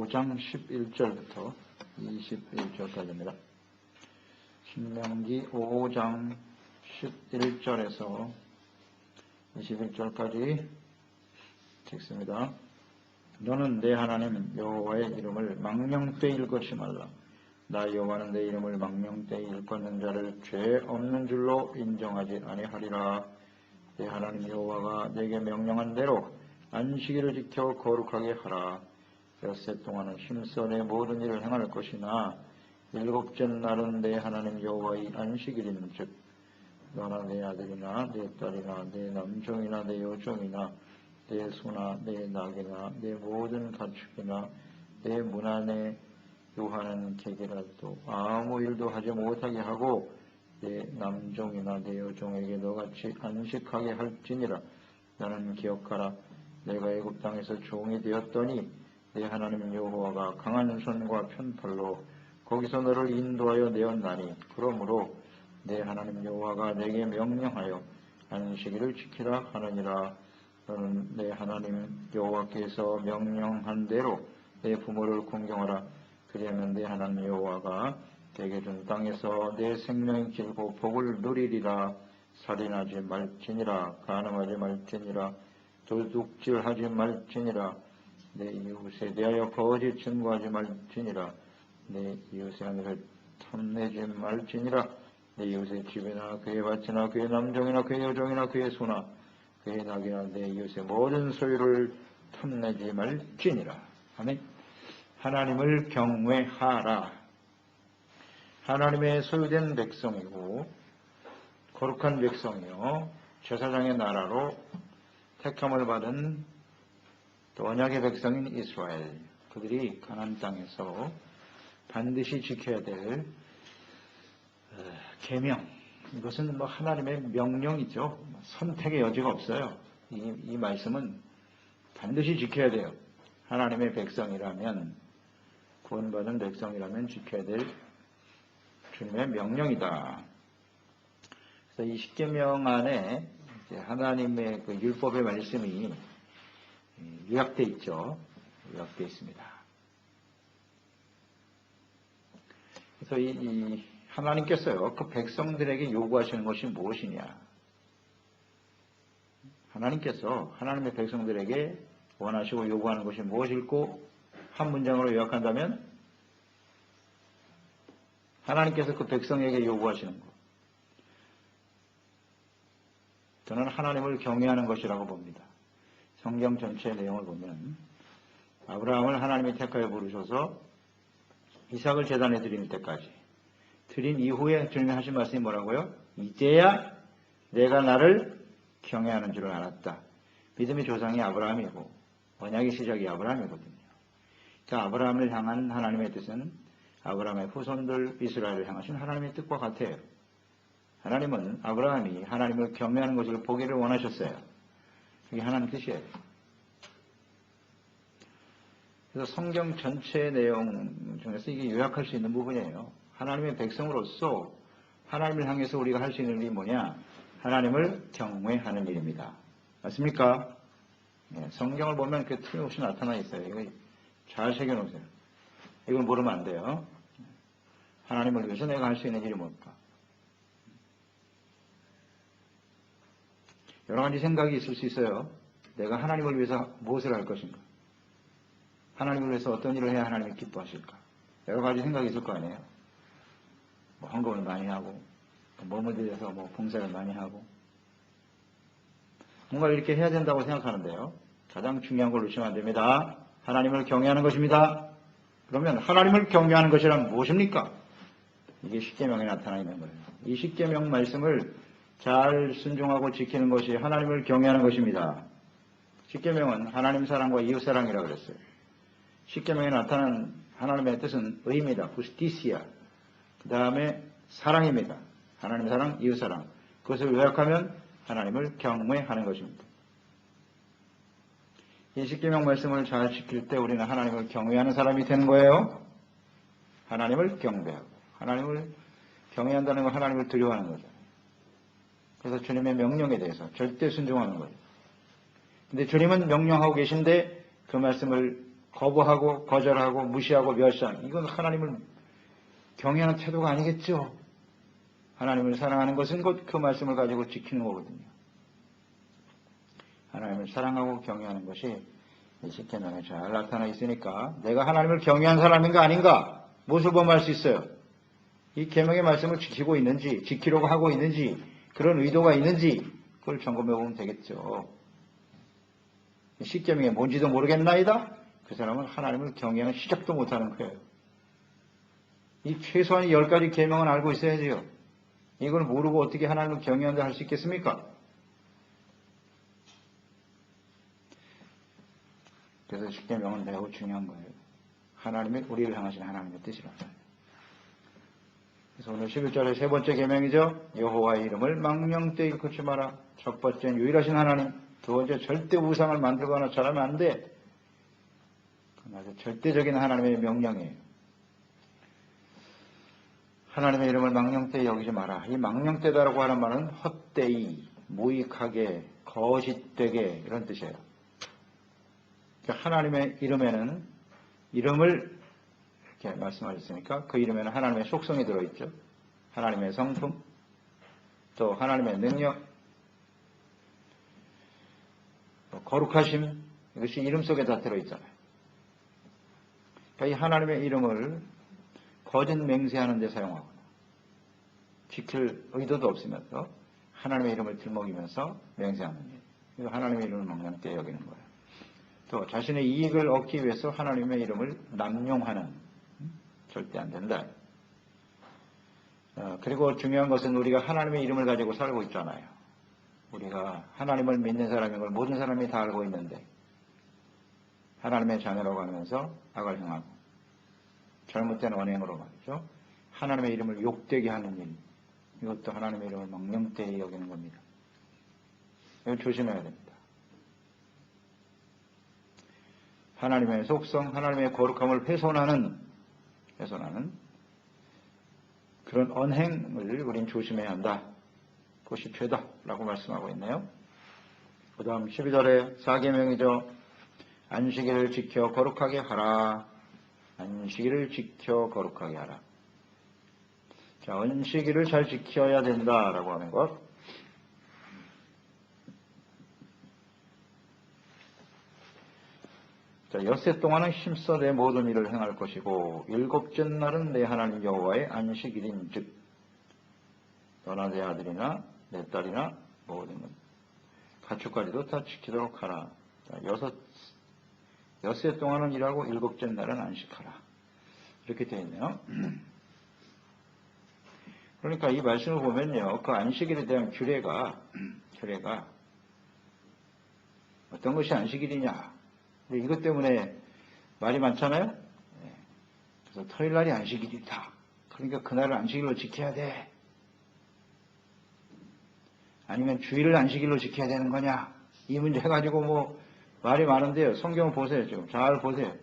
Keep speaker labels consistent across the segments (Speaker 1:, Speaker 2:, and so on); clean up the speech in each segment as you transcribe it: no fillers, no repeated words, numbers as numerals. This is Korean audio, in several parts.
Speaker 1: 5장 11절부터 21절까지입니다. 신명기 5장 11절에서 21절까지 읽습니다. 너는 내 하나님 여호와의 이름을 망령되이 일컫지 말라. 나 여호와는 내 이름을 망령되이 일컫는 자를 죄 없는 줄로 인정하지 아니하리라. 내 하나님 여호와가 내게 명령한 대로 안식일을 지켜 거룩하게 하라. 엿새 동안은 힘써 내 모든 일을 행할 것이나 일곱째 날은 내 하나님 여호와의 안식일인즉 너나 내 아들이나 내 딸이나 내 남종이나 내 여종이나 내 소나 내 낙이나 내 모든 가축이나 내 문 안에 요하는 객이라도 아무 일도 하지 못하게 하고 내 남종이나 내 여종에게 너같이 안식하게 할지니라. 나는 기억하라. 내가 애굽 땅에서 종이 되었더니 내 하나님 여호와가 강한 손과 편팔로 거기서 너를 인도하여 내었나니 그러므로 내 하나님 여호와가 내게 명령하여 안식일을 지키라 하느니라. 너는 내 하나님 여호와께서 명령한 대로 내 부모를 공경하라. 그리하면 내 하나님 여호와가 내게 준 땅에서 내 생명이 길고 복을 누리리라. 살인하지 말지니라. 간음하지 말지니라. 도둑질하지 말지니라. 내 이웃에 대하여 거짓 증거하지 말지니라. 내 이웃의 아내를 탐내지 말지니라. 내 이웃의 집이나 그의 밭이나 그의 남종이나 그의 여종이나 그의 소나 그의 낙이나 내 이웃의 모든 소유를 탐내지 말지니라. 아멘. 하나님을 경외하라. 하나님의 소유된 백성이고 거룩한 백성이요 제사장의 나라로 택함을 받은 또 언약의 백성인 이스라엘, 그들이 가나안 땅에서 반드시 지켜야 될 계명, 이것은 하나님의 명령이죠. 선택의 여지가 없어요. 이 말씀은 반드시 지켜야 돼요. 하나님의 백성이라면, 구원받은 백성이라면 지켜야 될 주님의 명령이다. 그래서 이 십계명 안에 하나님의 그 율법의 말씀이 요약되어 있죠. 요약되어 있습니다. 그래서 이 하나님께서요, 그 백성들에게 요구하시는 것이 무엇이냐? 하나님께서 하나님의 백성들에게 원하시고 요구하는 것이 무엇일고, 한 문장으로 요약한다면 하나님께서 그 백성에게 요구하시는 것, 저는 하나님을 경외하는 것이라고 봅니다. 성경 전체의 내용을 보면 아브라함을 하나님이 택하여 부르셔서 이삭을 제단에 드릴 때까지, 드린 이후에 주님이 하신 말씀이 뭐라고요? 이제야 내가 나를 경외하는 줄을 알았다. 믿음의 조상이 아브라함이고 언약의 시작이 아브라함이거든요. 그러니까 아브라함을 향한 하나님의 뜻은 아브라함의 후손들 이스라엘을 향하신 하나님의 뜻과 같아요. 하나님은 아브라함이 하나님을 경외하는 것을 보기를 원하셨어요. 그게 하나님 뜻이에요. 그래서 성경 전체의 내용 중에서 이게 요약할 수 있는 부분이에요. 하나님의 백성으로서 하나님을 향해서 우리가 할 수 있는 일이 뭐냐? 하나님을 경외하는 일입니다. 맞습니까? 네, 성경을 보면 그 틀림없이 나타나 있어요. 이거 잘 새겨놓으세요. 이걸 모르면 안 돼요. 하나님을 위해서 내가 할 수 있는 일이 뭘까? 여러 가지 생각이 있을 수 있어요. 내가 하나님을 위해서 무엇을 할 것인가? 하나님을 위해서 어떤 일을 해야 하나님이 기뻐하실까? 여러 가지 생각이 있을 거 아니에요. 헌금을 많이 하고, 몸을 들여서 봉사를 많이 하고, 뭔가 이렇게 해야 된다고 생각하는데요. 가장 중요한 걸 놓치면 안 됩니다. 하나님을 경외하는 것입니다. 그러면 하나님을 경외하는 것이란 무엇입니까? 이게 십계명에 나타나 있는 거예요. 이 십계명 말씀을 잘 순종하고 지키는 것이 하나님을 경외하는 것입니다. 십계명은 하나님 사랑과 이웃 사랑이라고 그랬어요. 십계명에 나타난 하나님의 뜻은 의입니다. 부스티시아. 그 다음에 사랑입니다. 하나님 사랑, 이웃 사랑. 그것을 요약하면 하나님을 경외하는 것입니다. 이 십계명 말씀을 잘 지킬 때 우리는 하나님을 경외하는 사람이 되는 거예요. 하나님을 경배하고, 하나님을 경외한다는 건 하나님을 두려워하는 거죠. 그래서 주님의 명령에 대해서 절대 순종하는 거예요. 근데 주님은 명령하고 계신데 그 말씀을 거부하고 거절하고 무시하고 멸시하는, 이건 하나님을 경외하는 태도가 아니겠죠. 하나님을 사랑하는 것은 곧 그 말씀을 가지고 지키는 거거든요. 하나님을 사랑하고 경외하는 것이 이 십계명에 잘 나타나 있으니까 내가 하나님을 경외한 사람인가 아닌가 무엇을 범할 수 있어요? 이 계명의 말씀을 지키고 있는지, 지키려고 하고 있는지, 그런 의도가 있는지 그걸 점검해 보면 되겠죠. 십계명이 뭔지도 모르겠나이다? 그 사람은 하나님을 경외하는 시작도 못하는 거예요. 이 최소한 10가지 계명은 알고 있어야지요. 이걸 모르고 어떻게 하나님을 경외한다 할 수 있겠습니까? 그래서 십계명은 매우 중요한 거예요. 하나님의, 우리를 향하신 하나님의 뜻이랍니다. 그래서 오늘 11절의 세 번째 계명이죠. 여호와의 이름을 망령되이 일컫지 마라. 첫 번째는 유일하신 하나님, 두 번째 절대 우상을 만들거나 잘하면 안 돼. 그건 아주 절대적인 하나님의 명령이에요. 하나님의 이름을 망령되이 여기지 마라. 이 망령되다라고 하는 말은 헛되이, 무익하게, 거짓되게 이런 뜻이에요. 하나님의 이름에는 이름을 이렇게 말씀하셨으니까 그 이름에는 하나님의 속성이 들어있죠. 하나님의 성품, 또 하나님의 능력, 또 거룩하심, 이것이 이름 속에 다 들어있잖아요. 그러니까 이 하나님의 이름을 거짓 맹세하는 데 사용하거나 지킬 의도도 없으면서 하나님의 이름을 들먹이면서 맹세하는 일. 이거 하나님의 이름을 망령되이 여기는 거예요. 또 자신의 이익을 얻기 위해서 하나님의 이름을 남용하는, 절대 안 된다. 그리고 중요한 것은 우리가 하나님의 이름을 가지고 살고 있잖아요. 우리가 하나님을 믿는 사람인 걸 모든 사람이 다 알고 있는데 하나님의 자녀라고 하면서 악을 행하고 잘못된 언행으로 말이죠. 하나님의 이름을 욕되게 하는 일, 이것도 하나님의 이름을 망령되이 여기는 겁니다. 이걸 조심해야 됩니다. 하나님의 속성, 하나님의 거룩함을 훼손하는 그런 언행을 우린 조심해야 한다. 그것이 죄다라고 말씀하고 있네요. 그 다음 12절에 4계명이죠. 안식일을 지켜 거룩하게 하라. 안식일을 지켜 거룩하게 하라. 자, 안식일을 잘 지켜야 된다라고 하는 것. 자, 엿새 동안은 힘써 내 모든 일을 행할 것이고 일곱째 날은 내 하나님 여호와의 안식일인즉 너나 내 아들이나 내 딸이나 모든 것 가축까지도 다 지키도록 하라. 자, 엿새 동안은 일하고 일곱째 날은 안식하라. 이렇게 되어 있네요. 그러니까 이 말씀을 보면요, 그 안식일에 대한 규례가 어떤 것이 안식일이냐. 이것 때문에 말이 많잖아요. 그래서 토요일날이 안식일이다. 그러니까 그날을 안식일로 지켜야 돼. 아니면 주일을 안식일로 지켜야 되는 거냐. 이 문제 가지고 뭐 말이 많은데요. 성경 보세요. 지금 잘 보세요.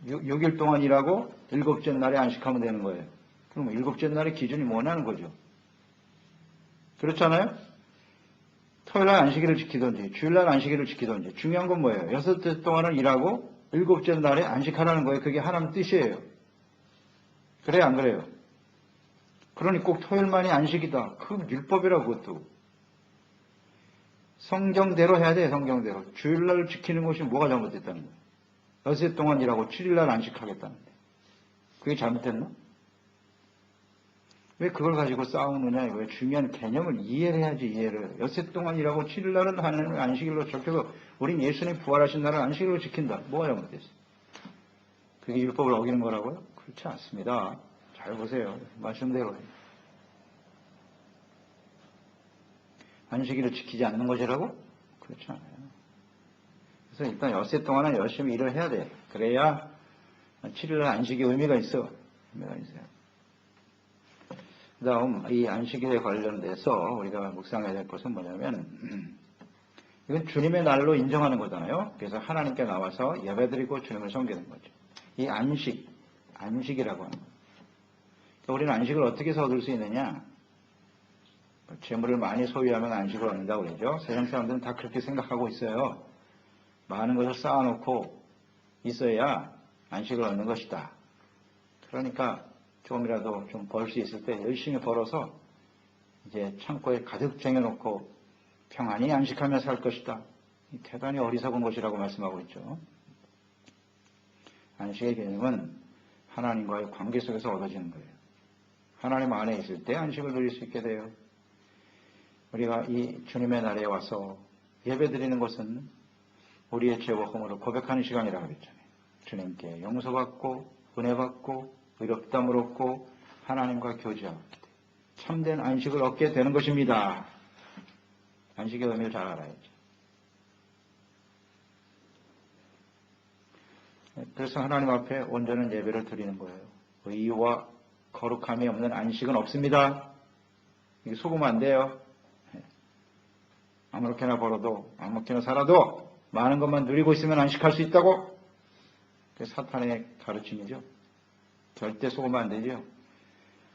Speaker 1: 6일 동안 일하고 일곱째 날에 안식하면 되는 거예요. 그럼 일곱째 날의 기준이 뭐냐는 거죠. 그렇잖아요. 토요일날 안식일을 지키든지 주일날 안식일을 지키든지 중요한 건 뭐예요? 6째 동안은 일하고 일곱째 날에 안식하라는 거예요. 그게 하나님 뜻이에요. 그래요 안 그래요? 그러니 꼭 토요일만이 안식이다. 그건 율법이라고. 그것도 성경대로 해야 돼요. 성경대로. 주일날 지키는 것이 뭐가 잘못됐다는 거예요? 6일 동안 일하고 7일날 안식하겠다는데 그게 잘못됐나? 왜 그걸 가지고 싸우느냐 이거예요. 중요한 개념을 이해를 해야지. 이해를. 6일 동안 일하고 7일날은 하나님의 안식일로 적혀서 우린 예수님 부활하신 날을 안식일로 지킨다. 뭐가 잘못됐어요? 그게 율법을 어기는 거라고요? 그렇지 않습니다. 잘 보세요. 말씀대로. 안식일을 지키지 않는 것이라고? 그렇지 않아요. 그래서 일단 6일 동안은 열심히 일을 해야 돼. 그래야 7일날 안식이 의미가 있어. 의미가 있어요. 그 다음 이 안식일에 관련돼서 우리가 묵상해야 될 것은 뭐냐면 이건 주님의 날로 인정하는 거잖아요. 그래서 하나님께 나와서 예배드리고 주님을 섬기는 거죠. 이 안식이라고 하는 거예요. 그러니까 우리는 안식을 어떻게 해서 얻을 수 있느냐. 재물을 많이 소유하면 안식을 얻는다고 그러죠. 세상 사람들은 다 그렇게 생각하고 있어요. 많은 것을 쌓아놓고 있어야 안식을 얻는 것이다. 그러니까 조금이라도 좀 벌 수 있을 때 열심히 벌어서 이제 창고에 가득 쟁여놓고 평안히 안식하며 살 것이다. 대단히 어리석은 것이라고 말씀하고 있죠. 안식의 개념은 하나님과의 관계 속에서 얻어지는 거예요. 하나님 안에 있을 때 안식을 누릴 수 있게 돼요. 우리가 이 주님의 날에 와서 예배드리는 것은 우리의 죄와 허물을 고백하는 시간이라고 그랬잖아요. 주님께 용서받고 은혜받고 의롭다함을 얻고 하나님과 교제하고 참된 안식을 얻게 되는 것입니다. 안식의 의미를 잘 알아야죠. 그래서 하나님 앞에 온전한 예배를 드리는 거예요. 의와 거룩함이 없는 안식은 없습니다. 이게 속으면 안 돼요. 아무렇게나 벌어도 아무렇게나 살아도 많은 것만 누리고 있으면 안식할 수 있다고? 그게 사탄의 가르침이죠. 절대 속으면 안 되죠.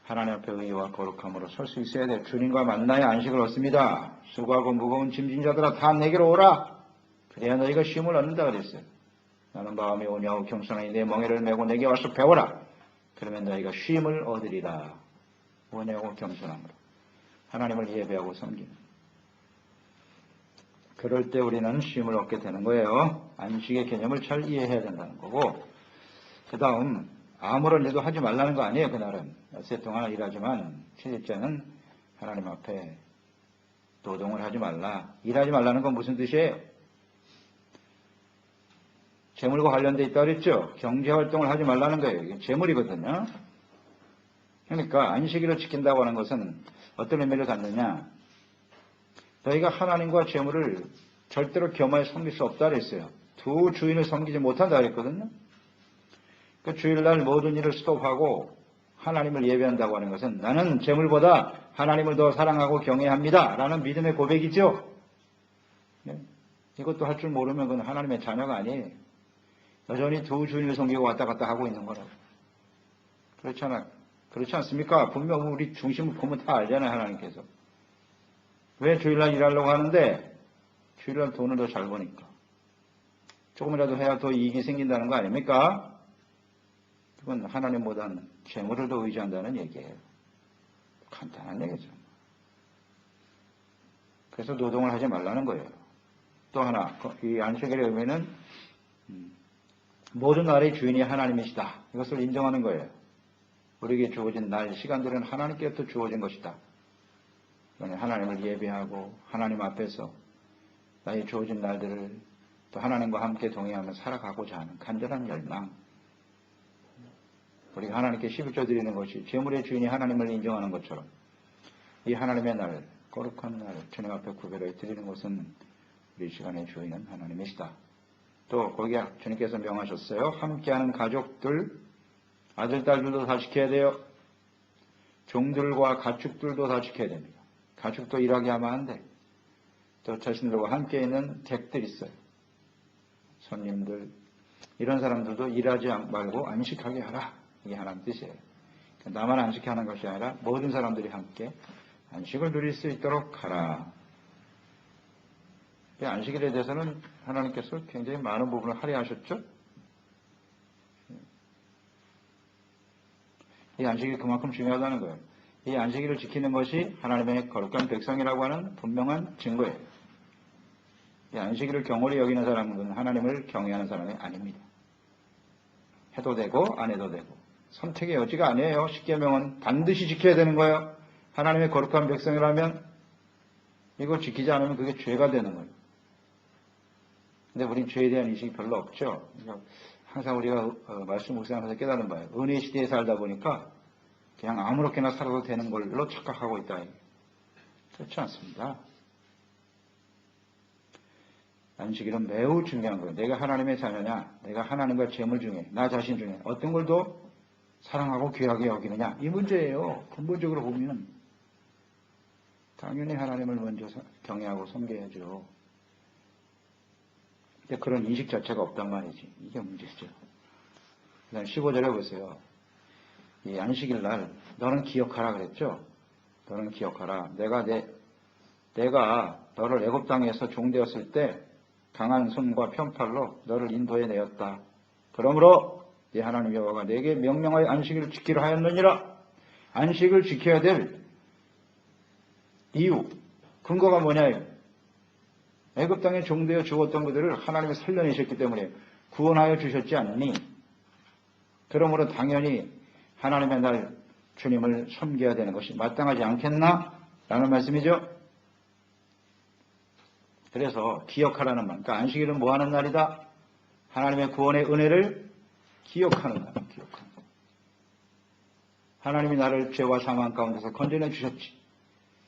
Speaker 1: 하나님 앞에 의와 거룩함으로 설 수 있어야 돼요. 주님과 만나야 안식을 얻습니다. 수고하고 무거운 짐진 자들아 다 내게로 오라. 그래야 너희가 쉼을 얻는다 그랬어요. 나는 마음이 온유하고 겸손하니 내 멍에를 메고 내게 와서 배워라. 그러면 너희가 쉼을 얻으리라. 온유하고 겸손함으로 하나님을 예배하고 섬기는. 그럴 때 우리는 쉼을 얻게 되는 거예요. 안식의 개념을 잘 이해해야 된다는 거고, 그 다음 아무런 일도 하지 말라는 거 아니에요. 그날은 엿새 동안 일하지만 7일째는 하나님 앞에 노동을 하지 말라. 일하지 말라는 건 무슨 뜻이에요? 재물과 관련되어 있다고 그랬죠. 경제활동을 하지 말라는 거예요. 이게 재물이거든요. 그러니까 안식일을 지킨다고 하는 것은 어떤 의미를 갖느냐. 너희가 하나님과 재물을 절대로 겸하여 섬길 수 없다 그랬어요. 두 주인을 섬기지 못한다 그랬거든요. 그 주일날 모든 일을 스톱하고 하나님을 예배한다고 하는 것은 나는 재물보다 하나님을 더 사랑하고 경외합니다. 라는 믿음의 고백이죠. 네? 이것도 할 줄 모르면 그건 하나님의 자녀가 아니에요. 여전히 두 주인을 섬기고 왔다 갔다 하고 있는 거라고. 그렇잖아요. 그렇지 않습니까? 분명 우리 중심을 보면 다 알잖아요. 하나님께서. 왜 주일날 일하려고 하는데 주일날 돈을 더 잘 버니까. 조금이라도 해야 더 이익이 생긴다는 거 아닙니까? 그건 하나님보다는 재물을 더 의지한다는 얘기예요. 간단한 얘기죠. 그래서 노동을 하지 말라는 거예요. 또 하나, 이 안식일의 의미는 모든 날의 주인이 하나님이시다. 이것을 인정하는 거예요. 우리에게 주어진 날, 시간들은 하나님께부터 주어진 것이다. 하나님을 예배하고 하나님 앞에서 나의 주어진 날들을 또 하나님과 함께 동행하며 살아가고자 하는 간절한 열망. 우리가 하나님께 11조 드리는 것이 재물의 주인이 하나님을 인정하는 것처럼 이 하나님의 날, 거룩한 날, 주님 앞에 구별해 드리는 것은 우리 시간의 주인은 하나님이시다. 또 거기에 주님께서 명하셨어요. 함께하는 가족들, 아들, 딸들도 다 지켜야 돼요. 종들과 가축들도 다 지켜야 됩니다. 가축도 일하게 하면 안 돼. 또 자신들과 함께 있는 객들 있어요. 손님들, 이런 사람들도 일하지 말고 안식하게 하라. 이게 하나님 뜻이에요. 나만 안식하는 것이 아니라 모든 사람들이 함께 안식을 누릴 수 있도록 하라. 안식일에 대해서는 하나님께서 굉장히 많은 부분을 할애하셨죠. 이 안식일이 그만큼 중요하다는 거예요. 이 안식일을 지키는 것이 하나님의 거룩한 백성이라고 하는 분명한 증거예요. 이 안식일을 경홀히 여기는 사람은 하나님을 경외하는 사람이 아닙니다. 해도 되고 안 해도 되고 선택의 여지가 아니에요. 십계명은 반드시 지켜야 되는 거예요. 하나님의 거룩한 백성이라면 이거 지키지 않으면 그게 죄가 되는 거예요. 근데 우린 죄에 대한 인식이 별로 없죠. 그러니까 항상 우리가 말씀 묵상하면서 깨달은 바예요. 은혜 시대에 살다 보니까 그냥 아무렇게나 살아도 되는 걸로 착각하고 있다. 그렇지 않습니다. 안식일은 매우 중요한 거예요. 내가 하나님의 자녀냐, 내가 하나님과 재물 중에, 나 자신 중에 어떤 걸 더 사랑하고 귀하게 여기느냐, 이 문제예요. 근본적으로 보면 당연히 하나님을 먼저 경외하고 섬겨야죠. 근데 그런 인식 자체가 없단 말이지. 이게 문제죠. 그 다음 15절에 보세요. 이 안식일 날 너는 기억하라 그랬죠. 너는 기억하라. 내가 너를 애굽 땅에서 종되었을 때 강한 손과 편팔로 너를 인도해 내었다. 그러므로 네 하나님 여호와가 내게 명령하여 안식일을 지키라 하였느니라. 안식을 지켜야 될 이유, 근거가 뭐냐? 애굽 땅에 종되어 죽었던 그들을 하나님이 살려내셨기 때문에 구원하여 주셨지 않니? 그러므로 당연히 하나님의 날 주님을 섬겨야 되는 것이 마땅하지 않겠나? 라는 말씀이죠. 그래서 기억하라는 말. 그러니까 안식일은 뭐 하는 날이다? 하나님의 구원의 은혜를 기억하는 날. 기억하는 날. 하나님이 나를 죄와 사망 가운데서 건져내 주셨지.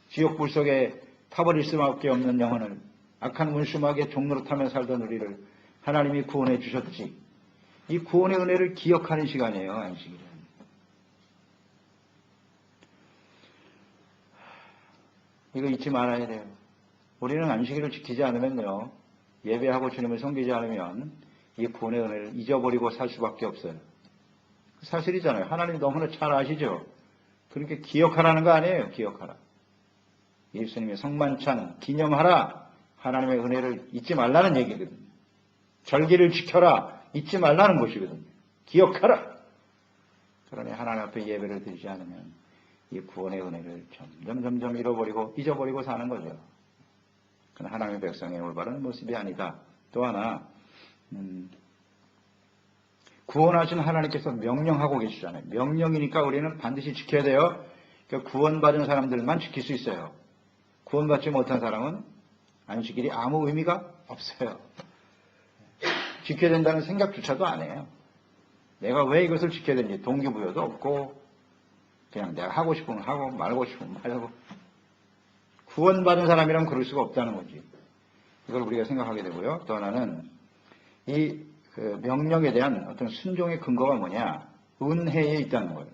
Speaker 1: 지옥 불 속에 타버릴 수밖에 없는 영혼을 악한 문수막의 종로로 타며 살던 우리를 하나님이 구원해 주셨지. 이 구원의 은혜를 기억하는 시간이에요. 안식일은. 이거 잊지 말아야 돼요. 우리는 안식일을 지키지 않으면요. 예배하고 주님을 섬기지 않으면 이 구원의 은혜를 잊어버리고 살 수밖에 없어요. 사실이잖아요. 하나님 너무나 잘 아시죠. 그렇게 기억하라는 거 아니에요. 기억하라. 예수님의 성만찬 기념하라. 하나님의 은혜를 잊지 말라는 얘기거든요. 절기를 지켜라. 잊지 말라는 것이거든요. 기억하라. 그러니 하나님 앞에 예배를 드리지 않으면 이 구원의 은혜를 점점 잊어버리고 사는 거죠. 그건 하나님의 백성의 올바른 모습이 아니다. 또 하나 구원하신 하나님께서 명령하고 계시잖아요. 명령이니까 우리는 반드시 지켜야 돼요. 그러니까 구원받은 사람들만 지킬 수 있어요. 구원받지 못한 사람은 안식일이 아무 의미가 없어요. 지켜야 된다는 생각조차도 안 해요. 내가 왜 이것을 지켜야 되는지 동기부여도 없고 그냥 내가 하고 싶으면 하고 말고 싶으면 말고. 구원받은 사람이라면 그럴 수가 없다는 거지. 이걸 우리가 생각하게 되고요. 또 하나는 이 명령에 대한 어떤 순종의 근거가 뭐냐? 은혜에 있다는 거예요.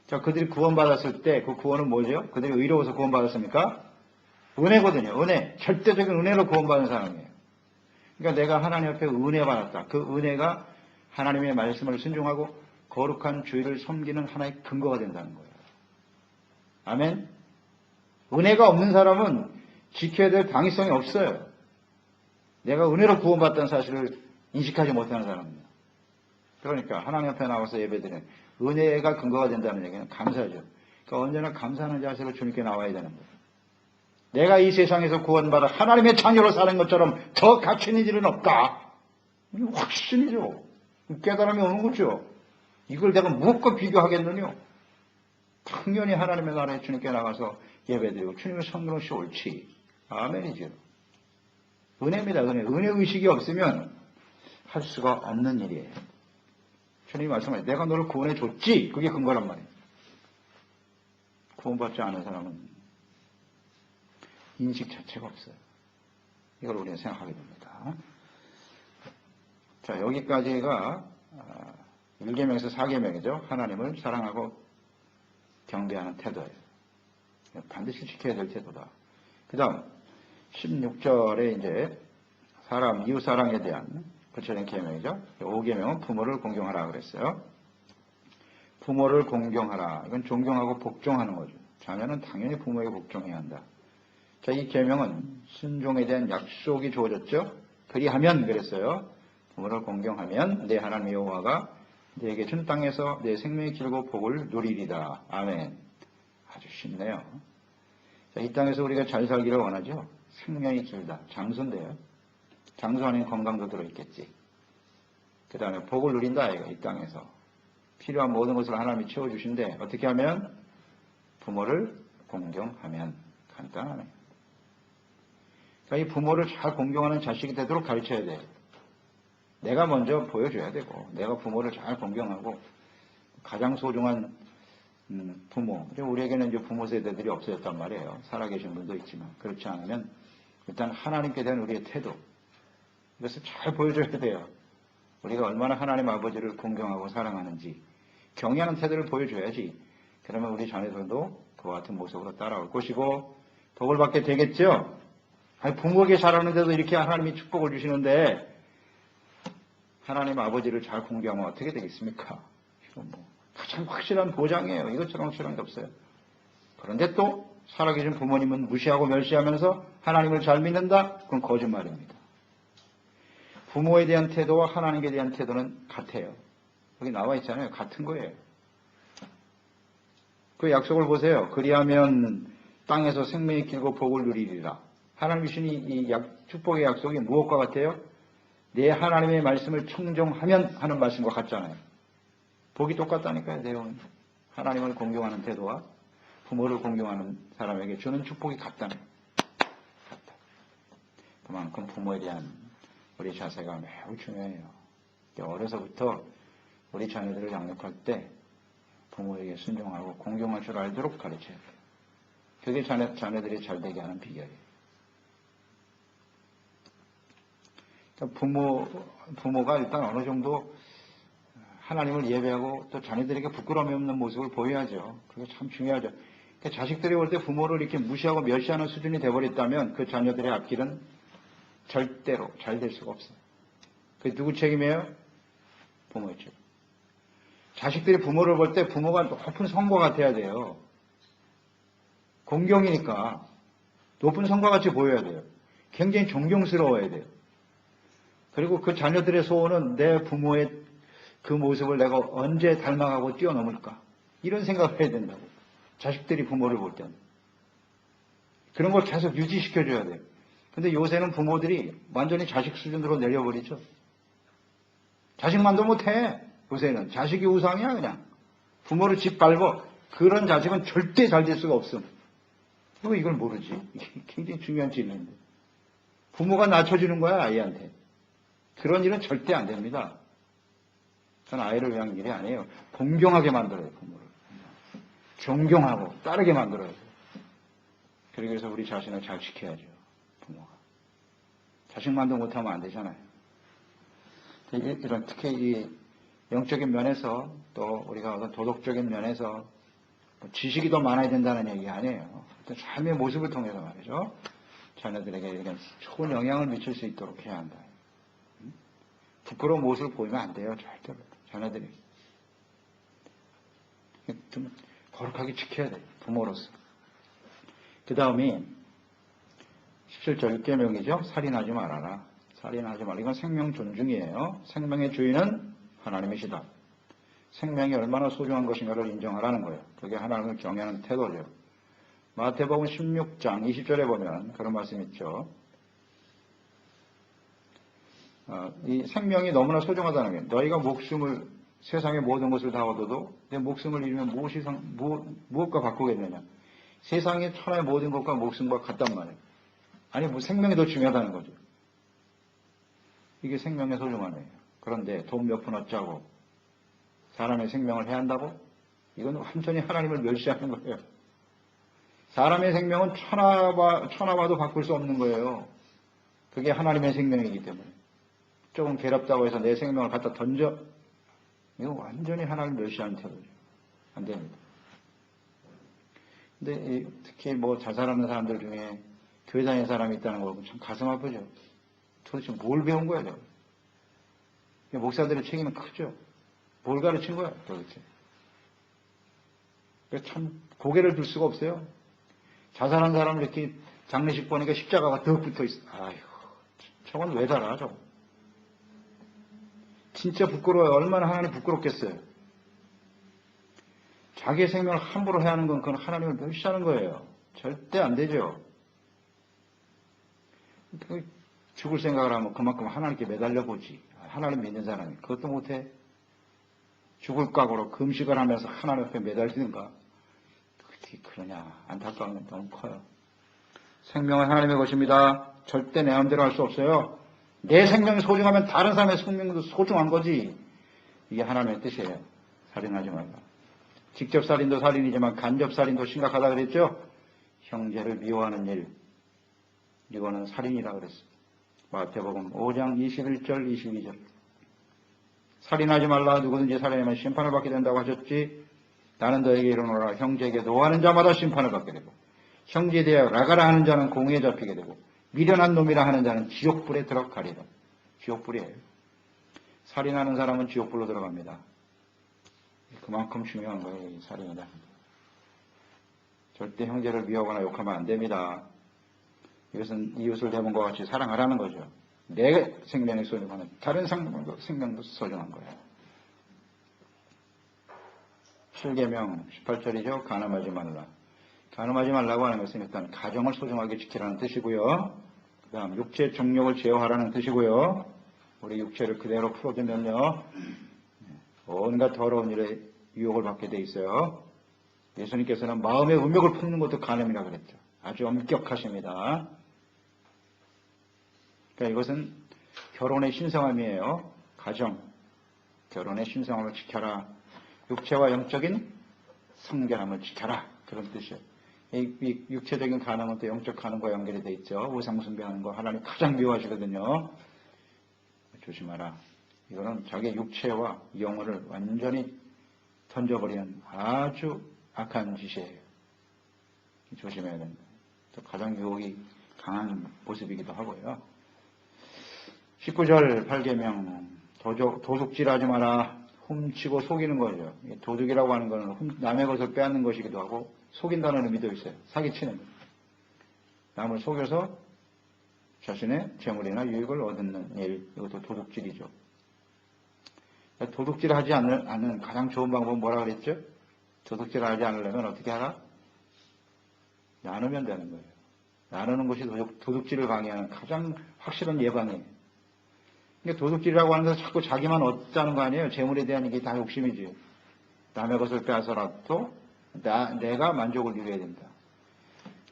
Speaker 1: 자, 그들이 구원받았을 때 그 구원은 뭐죠? 그들이 의로워서 구원받았습니까? 은혜거든요. 은혜. 절대적인 은혜로 구원받은 사람이에요. 그러니까 내가 하나님 앞에 은혜 받았다. 그 은혜가 하나님의 말씀을 순종하고 거룩한 주의를 섬기는 하나의 근거가 된다는 거예요. 아멘. 은혜가 없는 사람은 지켜야 될 당위성이 없어요. 내가 은혜로 구원받다는 사실을 인식하지 못하는 사람입니다. 그러니까 하나님 앞에 나와서 예배드리는 은혜가 근거가 된다는 얘기는 감사죠. 그러니까 언제나 감사하는 자세로 주님께 나와야 되는 거예요. 내가 이 세상에서 구원받아 하나님의 자녀로 사는 것처럼 더 가치 있는 일은 없다. 이게 확신이죠. 깨달음이 오는 거죠. 이걸 내가 무엇과 비교하겠느냐. 당연히 하나님의 나라에 주님께 나가서 예배드리고 주님의 성령 없이 옳지. 아멘이죠. 은혜입니다. 은혜 의식이 없으면 할 수가 없는 일이에요. 주님이 말씀하세요. 내가 너를 구원해 줬지. 그게 근거란 말이에요. 구원받지 않은 사람은 인식 자체가 없어요. 이걸 우리가 생각하게 됩니다. 자, 여기까지가 1계명에서 4계명이죠. 하나님을 사랑하고 경배하는 태도예요. 반드시 지켜야 될 태도다. 그 다음 16절에 이제 사람, 이웃사랑에 대한 구체적인 계명이죠. 5계명은 부모를 공경하라 그랬어요. 부모를 공경하라. 이건 존경하고 복종하는 거죠. 자녀는 당연히 부모에게 복종해야 한다. 자, 이 계명은 순종에 대한 약속이 주어졌죠. 그리하면 그랬어요. 부모를 공경하면 내 하나님 여호와가 내게 준 땅에서 내 생명이 길고 복을 누리리다. 아멘. 아주 쉽네요. 자, 이 땅에서 우리가 잘 살기를 원하죠. 생명이 길다. 장수인데요. 장수 안에 건강도 들어있겠지. 그 다음에 복을 누린다. 이 땅에서. 필요한 모든 것을 하나님이 채워주신데 어떻게 하면? 부모를 공경하면. 간단하네. 그러니까 이 부모를 잘 공경하는 자식이 되도록 가르쳐야 돼요. 내가 먼저 보여줘야 되고 내가 부모를 잘 공경하고 가장 소중한 부모. 우리에게는 이제 부모 세대들이 없어졌단 말이에요. 살아계신 분도 있지만 그렇지 않으면 일단 하나님께 대한 우리의 태도 이것을 잘 보여줘야 돼요. 우리가 얼마나 하나님 아버지를 공경하고 사랑하는지 경외하는 태도를 보여줘야지. 그러면 우리 자녀들도 그와 같은 모습으로 따라올 것이고 복을 받게 되겠죠. 아니, 부모에게 잘하는데도 이렇게 하나님이 축복을 주시는데 하나님 아버지를 잘 공경하면 어떻게 되겠습니까? 이건 뭐 가장 확실한 보장이에요. 이것처럼 확실한 게 없어요. 그런데 또 살아계신 부모님은 무시하고 멸시하면서 하나님을 잘 믿는다? 그건 거짓말입니다. 부모에 대한 태도와 하나님에 대한 태도는 같아요. 여기 나와 있잖아요. 같은 거예요. 그 약속을 보세요. 그리하면 땅에서 생명이 길고 복을 누리리라. 하나님 주신 이 축복의 약속이 무엇과 같아요? 내 하나님의 말씀을 청종하면 하는 말씀과 같잖아요. 복이 똑같다니까요. 내용은. 하나님을 공경하는 태도와 부모를 공경하는 사람에게 주는 축복이 같다는 거예요. 같다. 그만큼 부모에 대한 우리 자세가 매우 중요해요. 어려서부터 우리 자녀들을 양육할 때 부모에게 순종하고 공경할 줄 알도록 가르쳐야 돼요. 그게 자녀들이 잘 되게 하는 비결이에요. 그러니까 부모가 일단 어느 정도 하나님을 예배하고 또 자녀들에게 부끄러움이 없는 모습을 보여야죠. 그게 참 중요하죠. 그러니까 자식들이 올 때 부모를 이렇게 무시하고 멸시하는 수준이 되어버렸다면 그 자녀들의 앞길은 절대로 잘 될 수가 없어요. 그게 누구 책임이에요? 부모의 책임. 자식들이 부모를 볼 때 부모가 높은 성과가 돼야 돼요. 공경이니까 높은 성과 같이 보여야 돼요. 굉장히 존경스러워야 돼요. 그리고 그 자녀들의 소원은 내 부모의 그 모습을 내가 언제 닮아가고 뛰어넘을까? 이런 생각을 해야 된다고. 자식들이 부모를 볼 때는. 그런 걸 계속 유지시켜줘야 돼요. 근데 요새는 부모들이 완전히 자식 수준으로 내려버리죠. 자식만도 못해. 요새는. 자식이 우상이야 그냥. 부모를 짓밟아. 그런 자식은 절대 잘 될 수가 없음. 왜 이걸 모르지? 이게 굉장히 중요한 질문인데. 부모가 낮춰주는 거야 아이한테. 그런 일은 절대 안 됩니다. 그건 아이를 위한 일이 아니에요. 공경하게 만들어요, 부모를. 존경하고 따르게 만들어야 돼요. 그래서 우리 자신을 잘 지켜야죠, 부모가. 자식만도 못하면 안 되잖아요. 이런 특히 이 영적인 면에서 또 우리가 어떤 도덕적인 면에서 지식이 더 많아야 된다는 얘기 아니에요. 어떤 삶의 모습을 통해서 말이죠. 자녀들에게 이런 좋은 영향을 미칠 수 있도록 해야 한다. 부끄러운 모습을 보이면 안 돼요, 절대로. 자녀들이. 좀 거룩하게 지켜야 돼요, 부모로서. 그 다음이 17절 6계명이죠. 살인하지 말아라. 살인하지 말라. 이건 생명 존중이에요. 생명의 주인은 하나님이시다. 생명이 얼마나 소중한 것인가를 인정하라는 거예요. 그게 하나님을 경외하는 태도죠. 마태복음 16장 20절에 보면 그런 말씀이 있죠. 이 생명이 너무나 소중하다는 게 너희가 목숨을 세상의 모든 것을 다 얻어도 내 목숨을 잃으면 무엇과 바꾸겠느냐. 세상의 천하의 모든 것과 목숨과 같단 말이에요. 아니 뭐 생명이 더 중요하다는 거죠. 이게 생명의 소중함이에요. 그런데 돈 몇 푼 얻자고 사람의 생명을 해한다고? 이건 완전히 하나님을 멸시하는 거예요. 사람의 생명은 천하봐도 바꿀 수 없는 거예요. 그게 하나님의 생명이기 때문에. 조금 괴롭다고 해서 내 생명을 갖다 던져? 이거 완전히 하나님을 멸시하는 태도죠. 안 됩니다. 근데 특히 뭐 자살하는 사람들 중에 교회 다니는 사람이 있다는 거 보면 참 가슴 아프죠. 도대체 뭘 배운 거야, 저거? 목사들의 책임은 크죠. 뭘 가르친 거야, 도대체. 참 고개를 들 수가 없어요. 자살한 사람을 이렇게 장례식 보니까 십자가가 더 붙어 있어. 아이고, 저건 왜 달아, 저거. 진짜 부끄러워요. 얼마나 하나님 부끄럽겠어요. 자기의 생명을 함부로 해야 하는 건 그건 하나님을 멸시하는 거예요. 절대 안 되죠. 죽을 생각을 하면 그만큼 하나님께 매달려 보지. 하나님 믿는 사람이 그것도 못해. 죽을 각오로 금식을 하면서 하나님 앞에 매달리는가. 어떻게 그러냐. 안타까운 건 너무 커요. 생명은 하나님의 것입니다. 절대 내 마음대로 할 수 없어요. 내 생명이 소중하면 다른 사람의 생명도 소중한 거지. 이게 하나님의 뜻이에요. 살인하지 말라. 직접 살인도 살인이지만 간접 살인도 심각하다 그랬죠. 형제를 미워하는 일. 이거는 살인이라 그랬어요. 마태복음 5장 21절 22절. 살인하지 말라. 누구든지 살인하면 심판을 받게 된다고 하셨지. 나는 너에게 이르노라. 형제에게 노하는 자마다 심판을 받게 되고 형제에 대하여 라가라 하는 자는 공에 잡히게 되고 미련한 놈이라 하는 자는 지옥불에 들어가리라. 지옥불이에요. 살인하는 사람은 지옥불로 들어갑니다. 그만큼 중요한 거예요. 이 살인이다. 절대 형제를 미워하거나 욕하면 안 됩니다. 이것은 이웃을 대문과 같이 사랑하라는 거죠. 내 생명이 소중하면 다른 생명도 소중한 거예요. 7계명 18절이죠. 간음하지 말라. 간음하지 말라고 하는 것은 일단 가정을 소중하게 지키라는 뜻이고요. 그 다음 육체 정욕을 제어하라는 뜻이고요. 우리 육체를 그대로 풀어주면요, 온갖 더러운 일에 유혹을 받게 돼 있어요. 예수님께서는 마음의 음욕을 품는 것도 간음이라고 그랬죠. 아주 엄격하십니다. 그러니까 이것은 결혼의 신성함이에요. 가정, 결혼의 신성함을 지켜라. 육체와 영적인 성결함을 지켜라. 그런 뜻이에요. 이 육체적인 간음은 또 영적 간음과 연결이 돼 있죠. 우상 숭배하는 거 하나님 가장 미워하시거든요. 조심하라. 이거는 자기 육체와 영혼을 완전히 던져버리는 아주 악한 짓이에요. 조심해야 됩니다. 또 가장 유혹이 강한 모습이기도 하고요. 19절 8계명 도둑질하지 마라. 훔치고 속이는 거죠. 도둑이라고 하는 것은 남의 것을 빼앗는 것이기도 하고 속인다는 의미도 있어요. 사기치는 것. 남을 속여서 자신의 재물이나 유익을 얻는 일, 이것도 도둑질이죠. 도둑질하지 않는 가장 좋은 방법은 뭐라 그랬죠? 도둑질하지 않으려면 어떻게 하라? 나누면 되는 거예요. 나누는 것이 도둑질을 방해하는 가장 확실한 예방이에요. 그러니까 도둑질이라고 하는 것은 자꾸 자기만 얻자는 거 아니에요. 재물에 대한 이게 다 욕심이지. 남의 것을 빼앗아라도 내가 만족을 누려야 된다.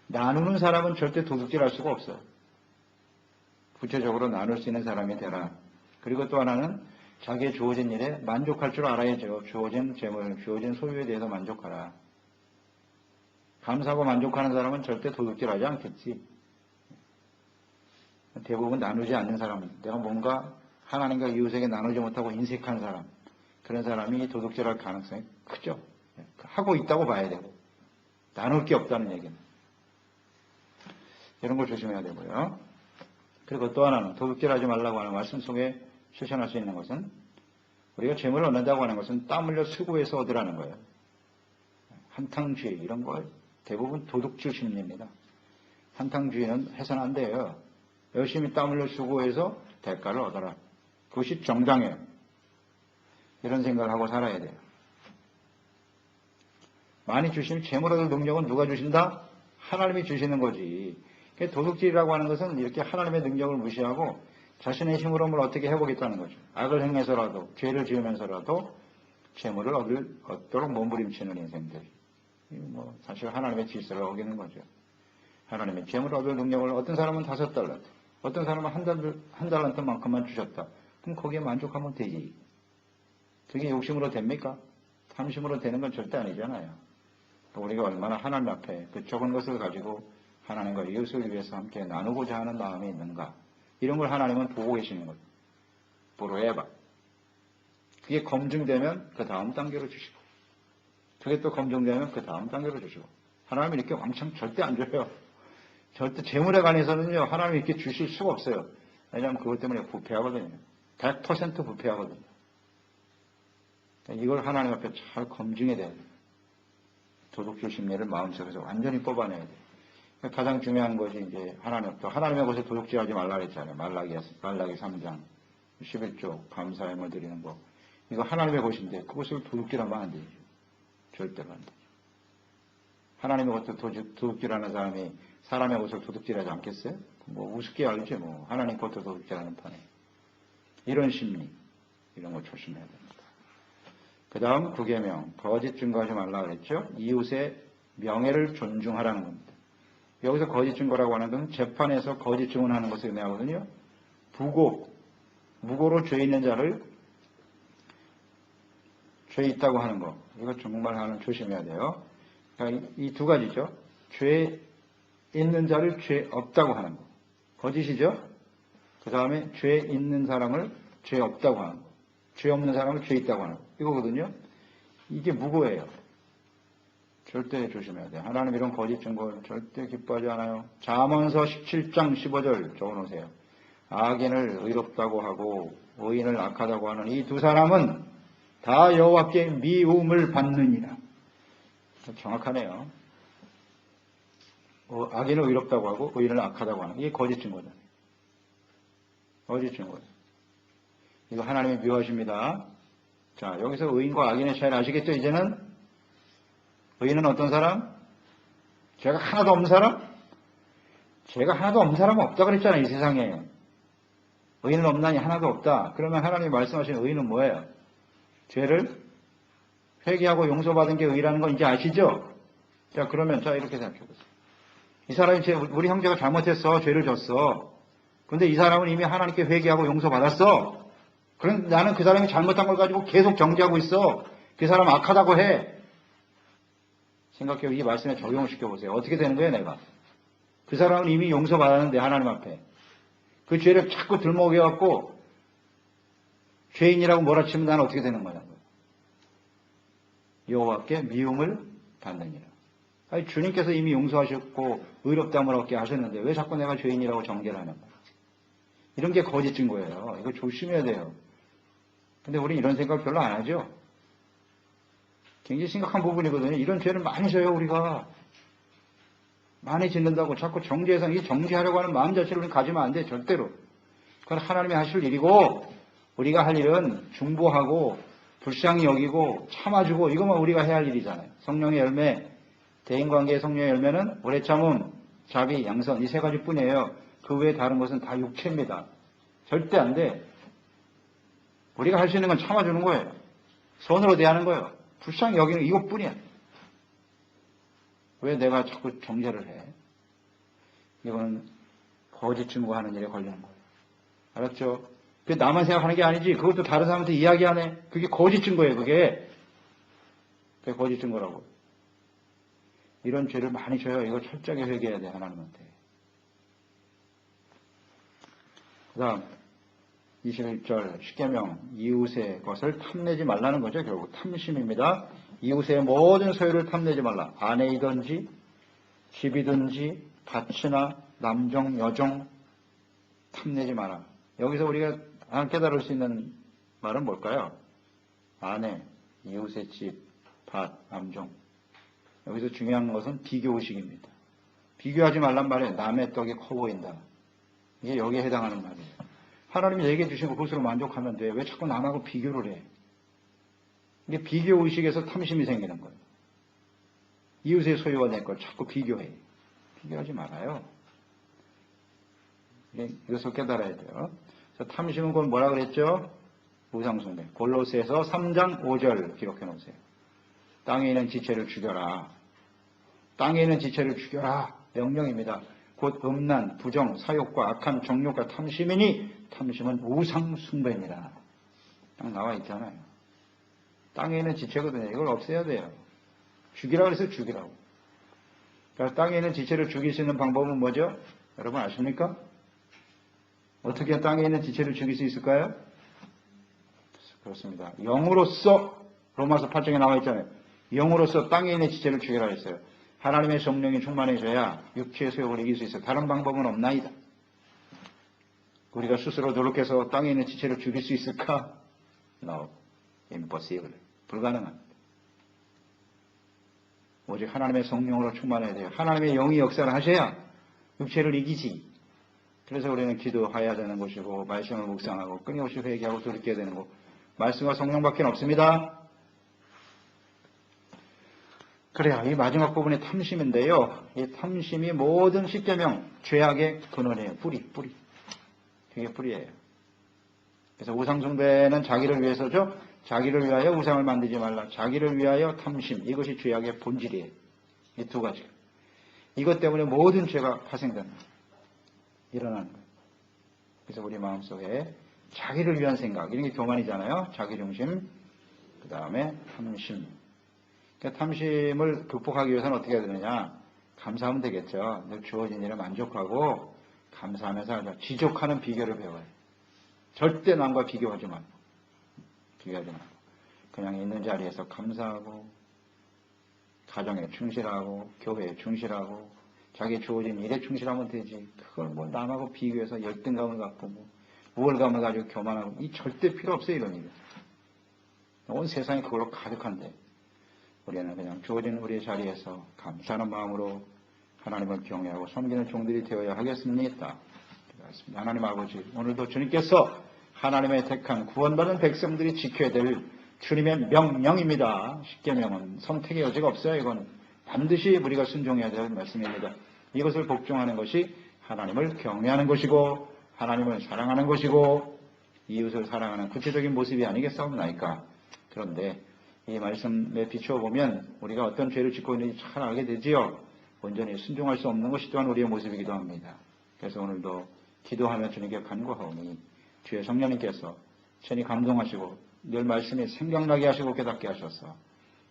Speaker 1: 나누는 사람은 절대 도둑질할 수가 없어요. 구체적으로 나눌 수 있는 사람이 되라. 그리고 또 하나는 자기의 주어진 일에 만족할 줄 알아야죠. 주어진 재물, 주어진 소유에 대해서 만족하라. 감사하고 만족하는 사람은 절대 도둑질하지 않겠지. 대부분 나누지 않는 사람, 내가 뭔가 하나님과 이웃에게 나누지 못하고 인색한 사람, 그런 사람이 도둑질할 가능성이 크죠. 하고 있다고 봐야 되고, 나눌 게 없다는 얘기는. 이런 걸 조심해야 되고요. 그리고 또 하나는 도둑질하지 말라고 하는 말씀 속에 실천할 수 있는 것은, 우리가 재물을 얻는다고 하는 것은 땀 흘려 수고해서 얻으라는 거예요. 한탕주의 이런 거 대부분 도둑질 심리입니다. 한탕주의는 해서는 안 돼요. 열심히 땀 흘려 수고해서 대가를 얻어라. 그것이 정당해요. 이런 생각을 하고 살아야 돼요. 많이 주시면 재물 얻을 능력은 누가 주신다? 하나님이 주시는 거지. 도둑질이라고 하는 것은 이렇게 하나님의 능력을 무시하고 자신의 힘으로 뭘 어떻게 해보겠다는 거죠. 악을 행해서라도, 죄를 지으면서라도 재물을 얻도록 몸부림치는 인생들. 사실 하나님의 질서를 어기는 거죠. 하나님의 재물을 얻을 능력을 어떤 사람은 5달란트, 어떤 사람은 한 달란트만큼만 주셨다. 그럼 거기에 만족하면 되지. 그게 욕심으로 됩니까? 탐심으로 되는 건 절대 아니잖아요. 우리가 얼마나 하나님 앞에 그 적은 것을 가지고 하나님과 이웃을 위해서 함께 나누고자 하는 마음이 있는가. 이런 걸 하나님은 보고 계시는 거죠. 보로해봐. 그게 검증되면 그 다음 단계로 주시고, 그게 또 검증되면 그 다음 단계로 주시고. 하나님이 이렇게 왕창 절대 안 줘요. 절대 재물에 관해서는요, 하나님이 이렇게 주실 수가 없어요. 왜냐하면 그것 때문에 부패하거든요. 100% 부패하거든요. 이걸 하나님 앞에 잘 검증해야 돼요. 도둑질 심리를 마음속에서 완전히 뽑아내야 돼요. 가장 중요한 것이 이제 하나님의 것에 도둑질하지 말라 그랬잖아요. 말라기 3장 11조 감사함을 드리는 거. 이거 하나님의 것인데 그것을 도둑질하면 안 되죠. 절대로 안 되죠. 하나님의 것을 도둑질하는 사람이 사람의 것을 도둑질하지 않겠어요? 우습게 알죠. 하나님 것도 도둑질하는 판에. 이런 심리, 이런 거 조심해야 됩니다. 그 다음 9계명, 거짓 증거하지 말라 그랬죠. 이웃의 명예를 존중하라는 겁니다. 여기서 거짓 증거라고 하는 건 재판에서 거짓 증언하는 것을 의미하거든요. 무고로 죄 있는 자를 죄 있다고 하는 거. 이거 정말 하나는 조심해야 돼요. 그러니까 이 두 가지죠. 죄 있는 자를 죄 없다고 하는 거. 거짓이죠. 그 다음에 죄 있는 사람을 죄 없다고 하는 거. 죄 없는 사람을 죄 있다고 하는 거. 이거거든요. 이게 무고예요. 절대 조심해야 돼요. 하나님 이런 거짓 증거를 절대 기뻐하지 않아요. 잠언서 17장 15절 적어놓으세요. 악인을 의롭다고 하고 의인을 악하다고 하는 이 두 사람은 다 여호와께 미움을 받느니라. 정확하네요. 악인을 의롭다고 하고 의인을 악하다고 하는 이게 거짓 증거다. 거짓 증거예요. 이거 하나님이 미워하십니다. 자, 여기서 의인과 악인의 차이를 아시겠죠? 이제는 의인은 어떤 사람? 죄가 하나도 없는 사람? 죄가 하나도 없는 사람은 없다 그랬잖아요. 이 세상에. 의인은 없나니 하나도 없다. 그러면 하나님이 말씀하시는 의인은 뭐예요? 죄를 회개하고 용서받은 게 의라는 건 이제 아시죠? 자, 그러면 자 이렇게 생각해 보세요. 이 사람이 우리 형제가 잘못했어. 죄를 졌어. 근데 이 사람은 이미 하나님께 회개하고 용서받았어. 그럼 나는 그 사람이 잘못한 걸 가지고 계속 정죄하고 있어. 그 사람 악하다고 해. 생각해요. 이 말씀에 적용을 시켜보세요. 어떻게 되는 거예요, 내가? 그 사람은 이미 용서받았는데, 하나님 앞에. 그 죄를 자꾸 들먹여갖고, 죄인이라고 몰아치면 나는 어떻게 되는 거냐고요. 여호와께 미움을 받느니라. 아니, 주님께서 이미 용서하셨고, 의롭다함을 얻게 하셨는데, 왜 자꾸 내가 죄인이라고 정죄를 하는 거야? 이런 게 거짓 증거예요. 이거 조심해야 돼요. 근데 우리 이런 생각 별로 안 하죠? 굉장히 심각한 부분이거든요. 이런 죄를 많이 져요, 우리가. 많이 짓는다고 자꾸 정죄해서 이 정죄하려고 하는 마음 자체를 우리는 가지면 안 돼, 절대로. 그건 하나님이 하실 일이고, 우리가 할 일은 중보하고, 불쌍히 여기고, 참아주고, 이것만 우리가 해야 할 일이잖아요. 성령의 열매, 대인관계의 성령의 열매는 오래 참음, 자비, 양선, 이 세 가지 뿐이에요. 그 외에 다른 것은 다 육체입니다. 절대 안 돼. 우리가 할 수 있는 건 참아주는 거예요. 선으로 대하는 거예요. 불쌍히 여기는 이것뿐이야. 왜 내가 자꾸 정죄를 해? 이거는 거짓 증거하는 일에 걸리는 거예요. 알았죠? 그게 나만 생각하는 게 아니지. 그것도 다른 사람한테 이야기하네. 그게 거짓 증거예요, 그게. 그게 거짓 증거라고. 이런 죄를 많이 져요. 이거 철저하게 회개해야 돼, 하나님한테. 그 다음 21절 십계명 이웃의 것을 탐내지 말라는 거죠. 결국 탐심입니다. 이웃의 모든 소유를 탐내지 말라. 아내이든지 집이든지 밭이나 남종 여종 탐내지 마라. 여기서 우리가 깨달을 수 있는 말은 뭘까요? 아내, 이웃의 집, 밭, 남종. 여기서 중요한 것은 비교의식입니다. 비교하지 말란 말이에요. 남의 떡이 커 보인다. 이게 여기에 해당하는 말이에요. 하나님이 얘기해 주신 거 그것으로 만족하면 돼. 왜 자꾸 남하고 비교를 해? 이게 비교의식에서 탐심이 생기는 거예요. 이웃의 소유와 내 걸 자꾸 비교해. 비교하지 말아요. 이것을 깨달아야 돼요. 탐심은 곧 뭐라 그랬죠? 우상숭배. 골로새서 3장 5절 기록해 놓으세요. 땅에 있는 지체를 죽여라. 땅에 있는 지체를 죽여라. 명령입니다. 곧 음란, 부정, 사욕과 악한 정욕과 탐심이니 탐심은 우상숭배입니다. 딱 나와 있잖아요. 땅에 있는 지체거든요. 이걸 없애야 돼요. 죽이라고 해서 죽이라고. 그러니까 땅에 있는 지체를 죽일 수 있는 방법은 뭐죠? 여러분 아십니까? 어떻게 땅에 있는 지체를 죽일 수 있을까요? 그렇습니다. 영으로서 로마서 8장에 나와 있잖아요. 영으로서 땅에 있는 지체를 죽이라 했어요. 하나님의 성령이 충만해져야 육체의 소욕을 이길 수 있어요. 다른 방법은 없나이다. 우리가 스스로 노력해서 땅에 있는 지체를 죽일 수 있을까? No. Impossible. 불가능합니다. 오직 하나님의 성령으로 충만해야 돼요. 하나님의 영이 역사를 하셔야 육체를 이기지. 그래서 우리는 기도해야 되는 것이고 말씀을 묵상하고 끊임없이 회개하고 돌이켜야 되는 거. 말씀과 성령밖에 없습니다. 그래요. 이 마지막 부분이 탐심인데요. 이 탐심이 모든 십계명 죄악의 근원이에요. 뿌리. 그게 뿌리예요. 그래서 우상숭배는 자기를 위해서죠. 자기를 위하여 우상을 만들지 말라. 자기를 위하여 탐심. 이것이 죄악의 본질이에요. 이 두 가지가. 이것 때문에 모든 죄가 파생되는 거예요. 일어나는 거예요. 그래서 우리 마음속에 자기를 위한 생각. 이런 게 교만이잖아요. 자기중심. 그 다음에 탐심. 그러니까 탐심을 극복하기 위해서는 어떻게 해야 되느냐. 감사하면 되겠죠. 늘 주어진 일에 만족하고 감사하면서 살자. 지족하는 비결을 배워요. 절대 남과 비교하지 말고. 그냥 있는 자리에서 감사하고 가정에 충실하고 교회에 충실하고 자기의 주어진 일에 충실하면 되지. 그걸 뭐 남하고 비교해서 열등감을 갖고 뭐 우월감을 가지고 교만하고 이 절대 필요 없어요. 이런 일. 온 세상이 그걸로 가득한데 우리는 그냥 주어진 우리의 자리에서 감사하는 마음으로 하나님을 경외하고 섬기는 종들이 되어야 하겠습니다. 기도하겠습니다. 하나님 아버지, 오늘도 주님께서 하나님의 택한 구원받은 백성들이 지켜야 될 주님의 명령입니다. 십계명은 선택의 여지가 없어요. 이건 반드시 우리가 순종해야 될 말씀입니다. 이것을 복종하는 것이 하나님을 경외하는 것이고 하나님을 사랑하는 것이고 이웃을 사랑하는 구체적인 모습이 아니겠사옵나이까. 그런데 이 말씀에 비추어 보면 우리가 어떤 죄를 짓고 있는지 잘 알게 되지요. 온전히 순종할 수 없는 것이 또한 우리의 모습이기도 합니다. 그래서 오늘도 기도하며 주님께 간구하오니 주의 성령님께서 천히 감동하시고 늘 말씀이 생각나게 하시고 깨닫게 하셔서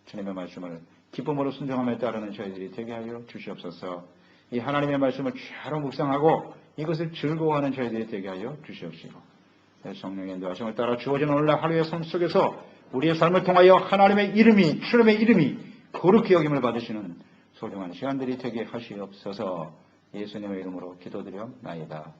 Speaker 1: 주님의 말씀을 기쁨으로 순종하며 따르는 저희들이 되게 하여 주시옵소서. 이 하나님의 말씀을 죄로 묵상하고 이것을 즐거워하는 저희들이 되게 하여 주시옵시고 성령의 인도하심을 따라 주어진 오늘날 하루의 삶 속에서 우리의 삶을 통하여 하나님의 이름이, 주님의 이름이 거룩히 여김을 받으시는 소중한 시간들이 되게 하시옵소서. 예수님의 이름으로 기도드려나이다.